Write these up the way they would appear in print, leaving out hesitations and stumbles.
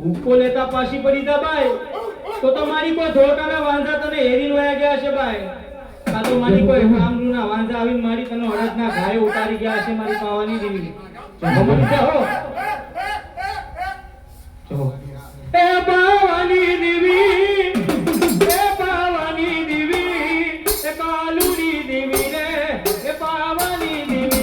હુક્કો લેતા પાછી પડી જા ભાઈ તો મારી કોઈ ધોળકાના વાંધા તને હેરીન વયા ગયા છે ભાઈ આ તો મારી કોઈ કામનું વાંધા આવીને મારી તને હળદના ઘાય ઉતારી ગયા છે મારી પાવાની દેવી ખબર છે હો ચો એ પાવાની દેવી એ પાવાની દેવી એ કાલુની દેવી રે એ પાવાની દેવી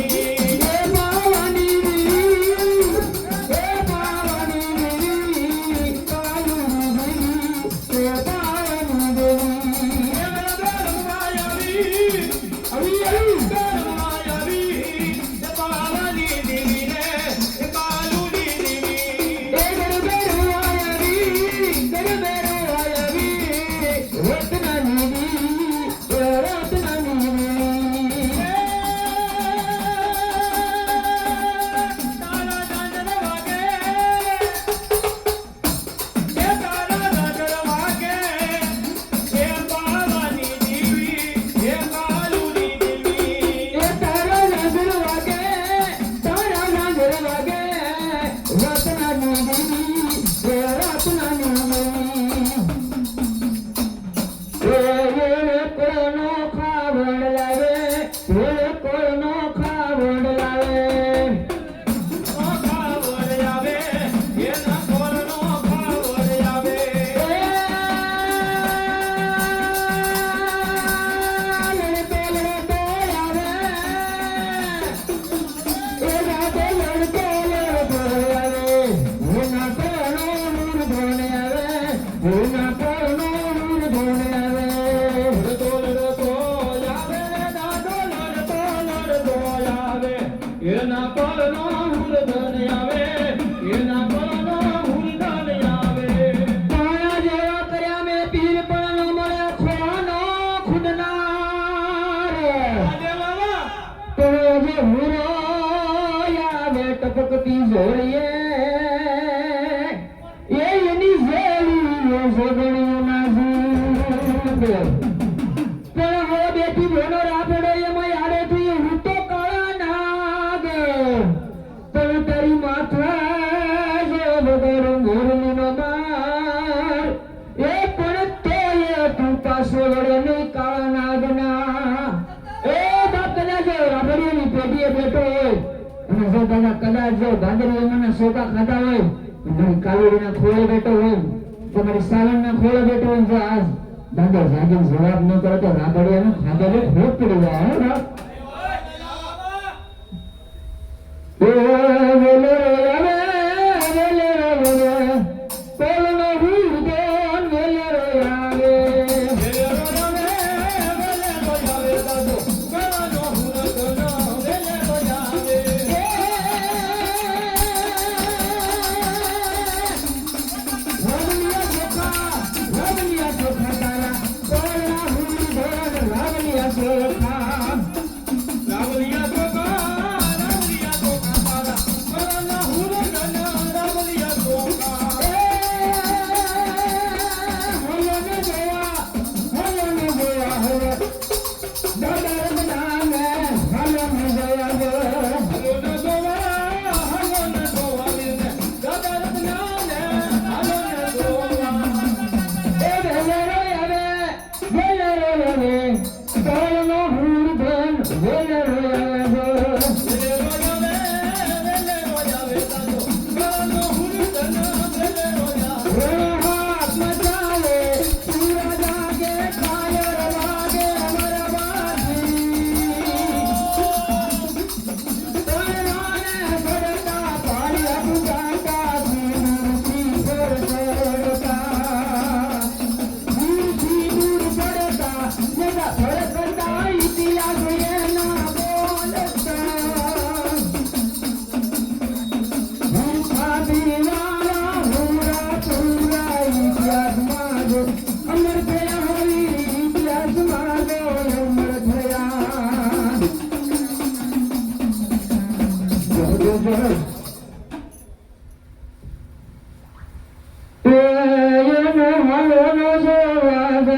जवाब न करे तो राबड़िया ने खादे खूब पड़ जाए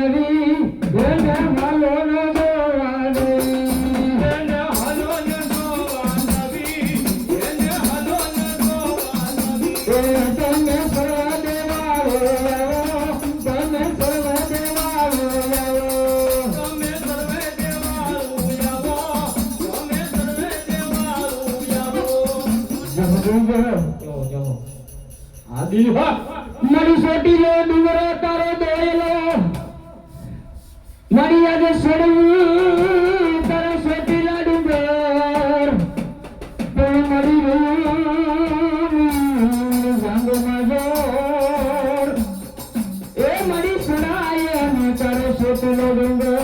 નવી એને હાલો ન જોવાની એને હાલો ને જોવા નવી એને હાલો ને જોવા નવી તમે સર્વ દેવાળો તમે સર્વ દેવાળો તમે સર્વે દેવાળું આવો તમે સર્વે દેવાળું આવો જો જો આ દિલવા મારી સોટીલો ડુંગરો તારો દોરેલો મારી આજે સડવું તારા સોટીલા ડુંગર પણ મારી સાંગમાં જોર એ મારી સડાય અને તારો સોટીલો ડુંગર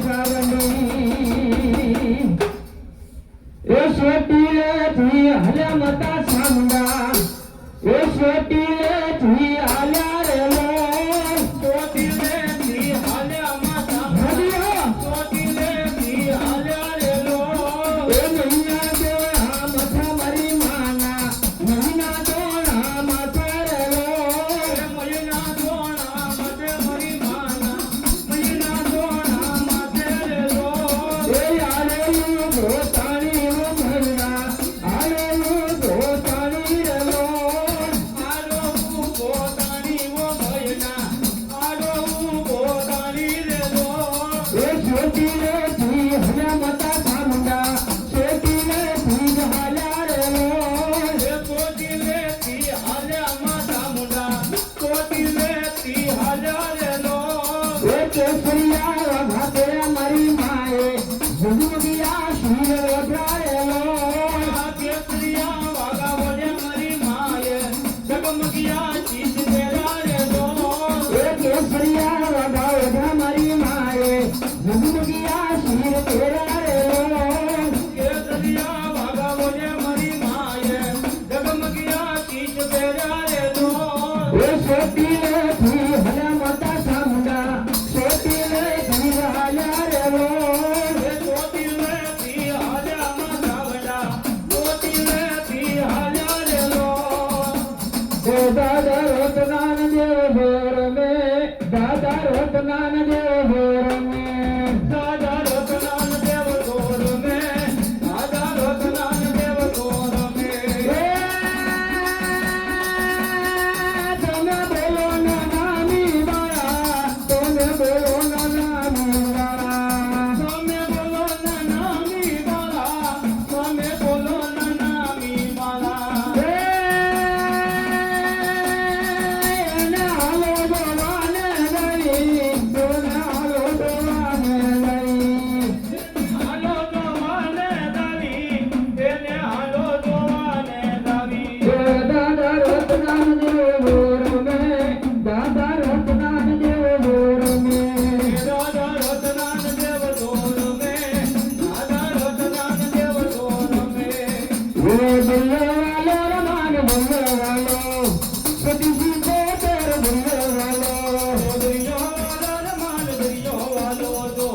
સાવની એ સોટીલેથી હલ્યા મતા સામડા એ સોટીલેથી હાલ્યા રેલો ચોટીલેથી હાલ્યા માતા હરિયો ચોટીલેથી હાલ્યા રેલો એ મહિના દોણા માથા મારી માના મહિના દોણા માથા રેલો મહિના દોણા મતે મરી માના મહિના દોણા મતે રેલો એ આલેલું ધોતાણી મહિના આલેલું ધોતાણી રેલો આડો પોતાની વો ભયના આડો પોતાની રેલો એ સોટીલેથી હલ્યા મતા સામુંડા સોટીલેથી હાલ્યા રેલો એ ચોટીલેથી હાલ્યા માતા મુંડા ચોટીલેથી હાલ્યા રેલો એ કેસરિયા ભાતે મારી માએ જગમગિયા શીર વઢાયેલો આ કેસરિયા વાગા વડે મારી માએ જગમગિયા ચીજ દેરા રેલો એ કેસરિયા વઢા મારી માએ જગમગિયા શીર પહેરાયેલો કેસરિયા વાગા વડે મારી માએ જગમગિયા ચીજ દેરા રેલો એ સોટીલેથી હલ્યા માતા સામુંડા સોટીલેથી હાલ્યા રેલો એ ચોટીલેથી હાલ્યા માતા વડા ચોટીલેથી હાલ્યા રેલો એ દાદા રતનાન દેવ ભોર મે દાદા રતનાન દેવ ભોર મે દાદા રતનાન દેવ ગોર મે દાદા રતનાન દેવ ગોર મે તમે બોલો ના નામી વાળા તમે બોલો ના નામી વાળા તમે બોલો ના નામી વાલા તમે બોલો ના નામી વાલા એને હાલો દોવાને લઈ તોને હાલો દોવાને લઈ હાલો દોવાને દાવી એને હાલો દોવાને દાવી દાદા રતનાન દેવ ભોર મે દાદા રતનાન દેવ ભોર મે દાદા રતનાન દેવ ગોર મે દાદા રતનાન દેવ ગોર મે वो बुल्ले वालो रमान बुल्ले वालो सतीसी को तेर बुल्ले वालो દરિયો વાલો રમાન દરિયો વાલો જો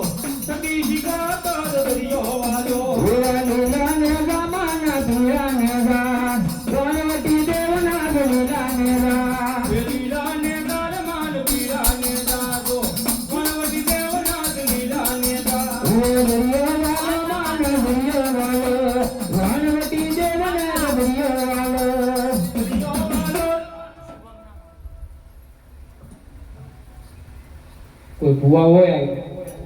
સતીશી કા તાર દરિયો વાલો वीरा नीला नेगा माना दिया नेगा वनवटी देवना लीला नेगा લીલા ને ગાર માન પીરા ને દાદો વનવટી દેવનાથ લીલા ને દા वो बुल्ले वालो मान बुल्ले वालो वनवटी देवना बुल्ले वालो દરિયો વાલો કોઈ ભુવા હોય